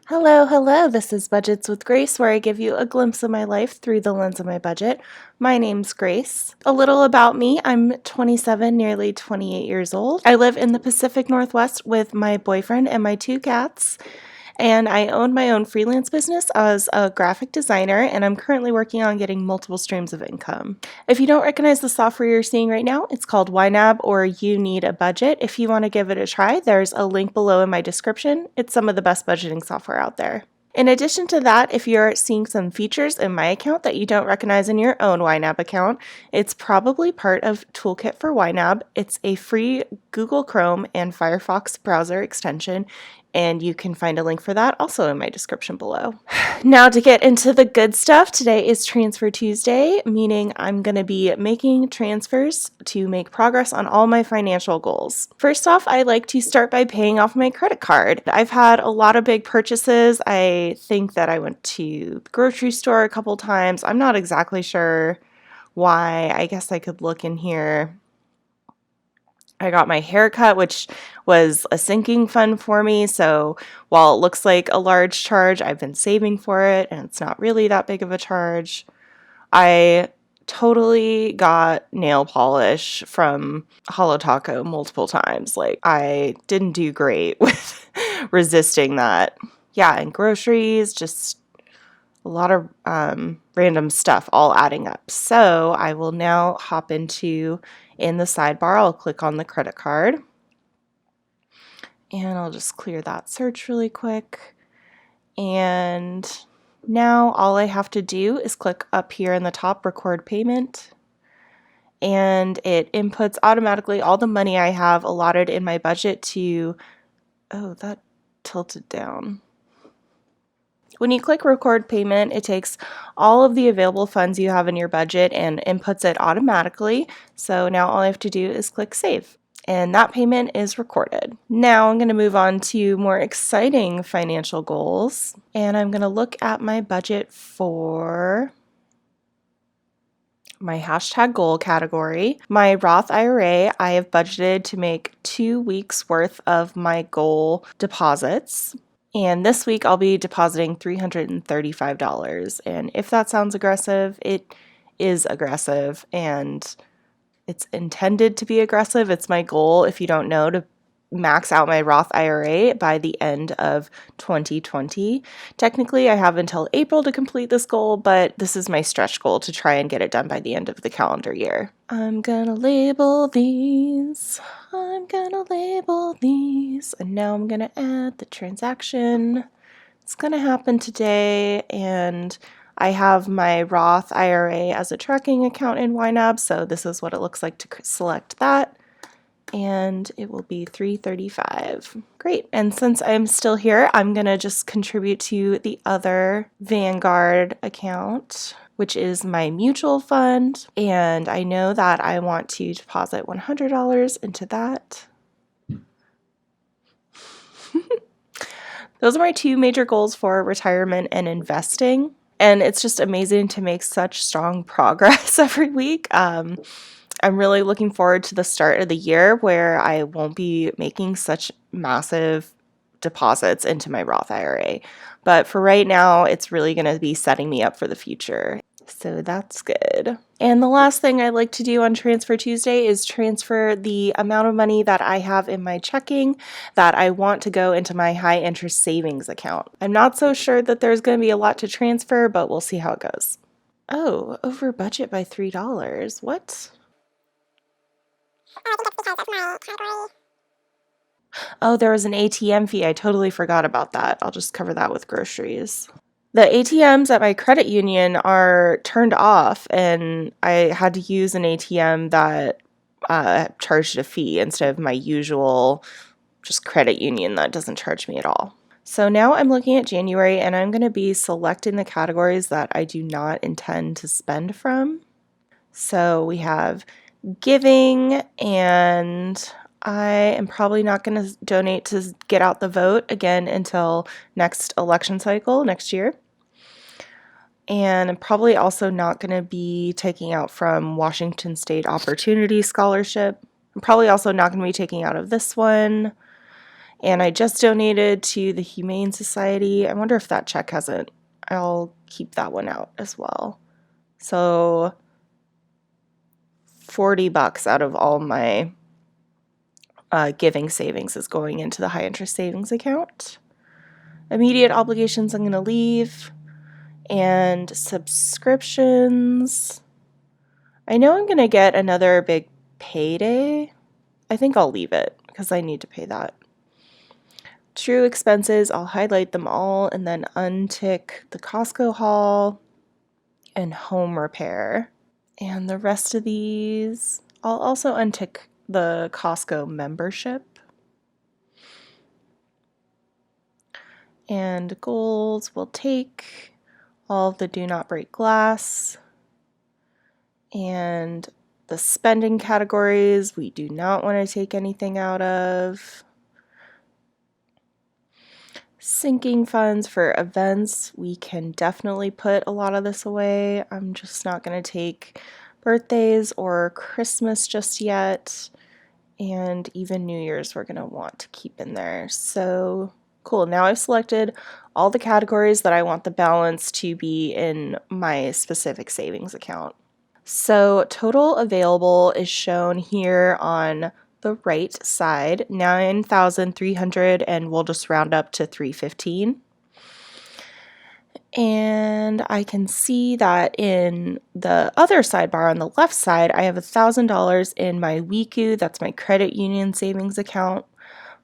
Hello, hello. This is Budgets with Grace, where I give you a glimpse of my life through the lens of my budget. My name's Grace. A little about me. I'm 27, nearly 28 years old. I live in the Pacific Northwest with my boyfriend and my two cats. And I own my own freelance business as a graphic designer, and I'm currently working on getting multiple streams of income. If you don't recognize the software you're seeing right now, it's called YNAB, or You Need a Budget. If you want to give it a try, there's a link below in my description. It's some of the best budgeting software out there. In addition to that, if you're seeing some features in my account that you don't recognize in your own YNAB account, it's probably part of Toolkit for YNAB. It's a free Google Chrome and Firefox browser extension, and you can find a link for that also in my description below. Now to get into the good stuff, today is Transfer Tuesday, meaning I'm going to be making transfers to make progress on all my financial goals. First off, I like to start by paying off my credit card. I've had a lot of big purchases. I think that I went to the grocery store a couple times. I'm not exactly sure why. I guess I could look in here. I got my haircut, which was a sinking fund for me. So while it looks like a large charge, I've been saving for it, and it's not really that big of a charge. I totally got nail polish from Holo Taco multiple times. Like, I didn't do great with resisting that. Yeah, and groceries, just a lot of random stuff all adding up. So I will now hop into, in the sidebar, I'll click on the credit card and I'll just clear that search really quick. And now all I have to do is click up here in the top, record payment, and it inputs automatically all the money I have allotted in my budget to, oh, that tilted down. When you click record payment, it takes all of the available funds you have in your budget and inputs it automatically. So now all I have to do is click save, and that payment is recorded. Now I'm going to move on to more exciting financial goals, and I'm going to look at my budget for my hashtag goal category. My Roth IRA, I have budgeted to make 2 weeks worth of my goal deposits. And this week I'll be depositing $335. And if that sounds aggressive, it is aggressive, and it's intended to be aggressive. It's my goal, if you don't know, to max out my Roth IRA by the end of 2020. Technically, I have until April to complete this goal, but this is my stretch goal to try and get it done by the end of the calendar year. I'm gonna label these. And now I'm gonna add the transaction. It's gonna happen today, and I have my Roth IRA as a tracking account in YNAB, so this is what it looks like to select that. And it will be $335. Great. And since I'm still here, I'm going to just contribute to the other Vanguard account, which is my mutual fund. And I know that I want to deposit $100 into that. Those are my two major goals for retirement and investing. And it's just amazing to make such strong progress every week. I'm really looking forward to the start of the year where I won't be making such massive deposits into my Roth IRA. But for right now, it's really going to be setting me up for the future. So that's good. And the last thing I'd like to do on Transfer Tuesday is transfer the amount of money that I have in my checking that I want to go into my high interest savings account. I'm not so sure that there's going to be a lot to transfer, but we'll see how it goes. Oh, over budget by $3. What? Oh, there was an ATM fee. I totally forgot about that. I'll just cover that with groceries. The ATMs at my credit union are turned off, and I had to use an ATM that charged a fee instead of my usual just credit union that doesn't charge me at all. So now I'm looking at January, and I'm going to be selecting the categories that I do not intend to spend from. So we have giving, and I am probably not going to donate to get out the vote again until next election cycle next year. And I'm probably also not going to be taking out from Washington State Opportunity Scholarship. I'm probably also not going to be taking out of this one. And I just donated to the Humane Society. I wonder if that check hasn't, I'll keep that one out as well. So $40 out of all my giving savings is going into the high interest savings account. Immediate obligations I'm going to leave. And subscriptions, I know I'm going to get another big payday. I think I'll leave it because I need to pay that. True expenses, I'll highlight them all and then untick the Costco haul and home repair. And the rest of these, I'll also untick the Costco membership. And goals, we'll take all of the do not break glass. And the spending categories, we do not want to take anything out of. Sinking funds for events, we can definitely put a lot of this away. I'm just not going to take birthdays or Christmas just yet. And even New Year's we're going to want to keep in there. So cool. Now I've selected all the categories that I want the balance to be in my specific savings account. So total available is shown here on the right side, 9,300, and we'll just round up to 315. And I can see that in the other sidebar on the left side, I have $1,000 in my WICU, that's my credit union savings account.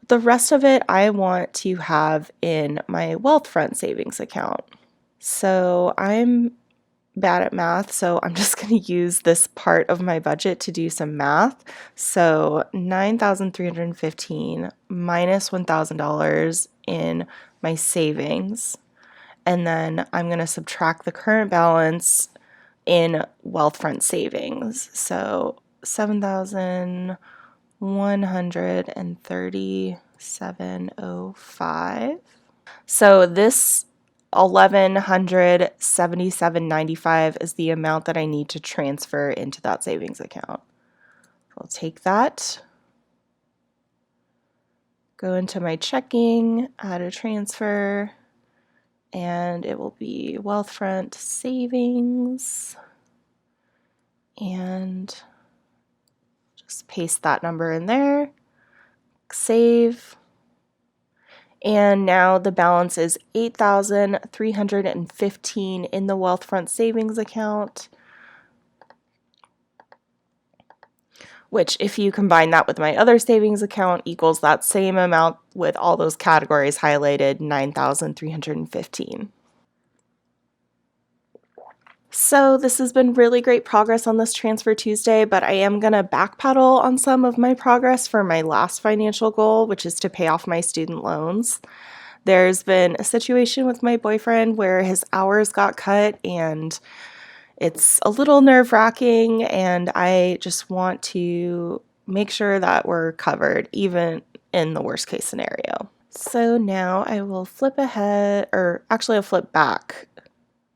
The rest of it I want to have in my Wealthfront savings account. So I'm bad at math, so I'm just going to use this part of my budget to do some math. So 9,315 minus $1,000 in my savings, and then I'm going to subtract the current balance in Wealthfront savings. So 7,137.05. So this 1,177.95 is the amount that I need to transfer into that savings account. I'll take that, go into my checking, add a transfer, and it will be Wealthfront savings, and just paste that number in there, save. And now the balance is $8,315 in the Wealthfront savings account, which if you combine that with my other savings account equals that same amount with all those categories highlighted, $9,315. So this has been really great progress on this Transfer Tuesday, but I am going to backpedal on some of my progress for my last financial goal, which is to pay off my student loans. There's been a situation with my boyfriend where his hours got cut, and it's a little nerve-wracking, and I just want to make sure that we're covered, even in the worst case scenario. So now I will flip ahead, or actually I'll flip back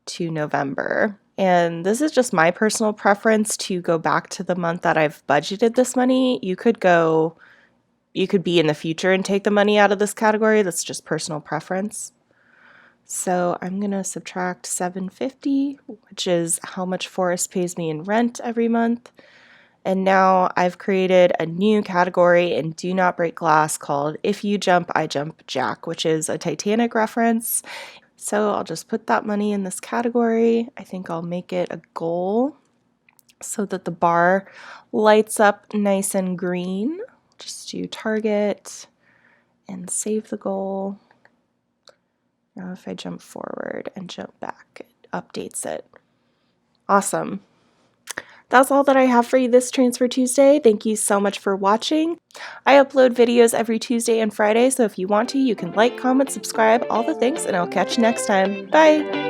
to November. And this is just my personal preference to go back to the month that I've budgeted this money. You could be in the future and take the money out of this category. That's just personal preference. So I'm going to subtract $750, which is how much Forrest pays me in rent every month. And now I've created a new category in Do Not Break Glass called If You Jump, I Jump Jack, which is a Titanic reference. So I'll just put that money in this category. I think I'll make it a goal so that the bar lights up nice and green. Just do target and save the goal. Now if I jump forward and jump back, it updates it. Awesome. That's all that I have for you this Transfer Tuesday. Thank you so much for watching. I upload videos every Tuesday and Friday, so if you want to, you can like, comment, subscribe, all the things, and I'll catch you next time. Bye!